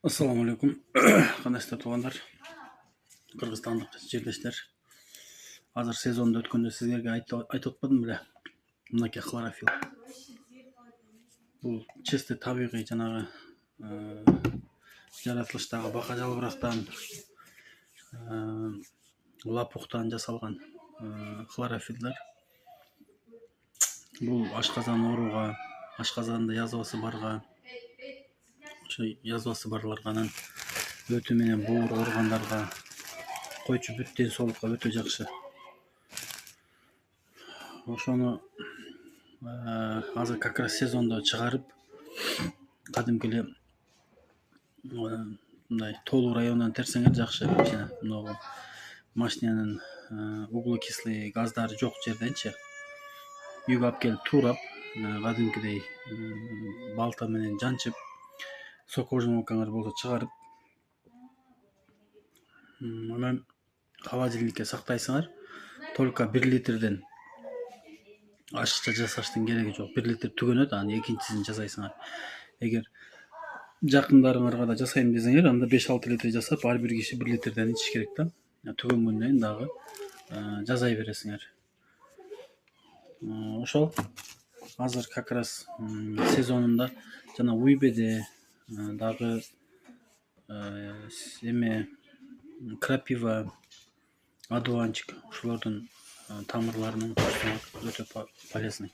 Assalamu alaikum. Кандайсыздар туугандар, кыргызстандык жерлештер. Азыр сезонду өткөндө сиздерге айтып атпадым беле? Мынакей хлорофилл. Бул чисте табигый жанагы жаратылыштагы бака жалбырактан, лапуктан жасалган хлорофиллдер. Бул ашказан ооруга, ашказанда язвасы барга, язвасы барларга, анан өтү менен боор ооругандарга, койчу бүт ден соолукка өтө жакшы. Ошону азыр как раз сезондо чыгарып, кадимки эле мындай тоолуу районунан терсеңер жакшы. Могу машинанын углекислый газдары жок жерденчи үйгө алып келип туурап, кадимкидей балта менен жанчып, соковыжималкаңар болсо чыгарып, анан холодильникке сактайсыңар. Только 1 литрден ашыкча жасаштын кереги жок. 1 литр түгөнөт, анан экинчисин жасайсыңар. Эгер жакындарыңарга да жасайм десеңер, анда 5-6 литр жасап, ар бир киши 1 литрден ичиш керек да. Түгөнгөндөн кийин дагы жасай бересиңер. Ошол азыр как раз сезонунда жана уйбеде дагы эме крапива, одуванчик, ошолордун тамырларынын өтө полезный.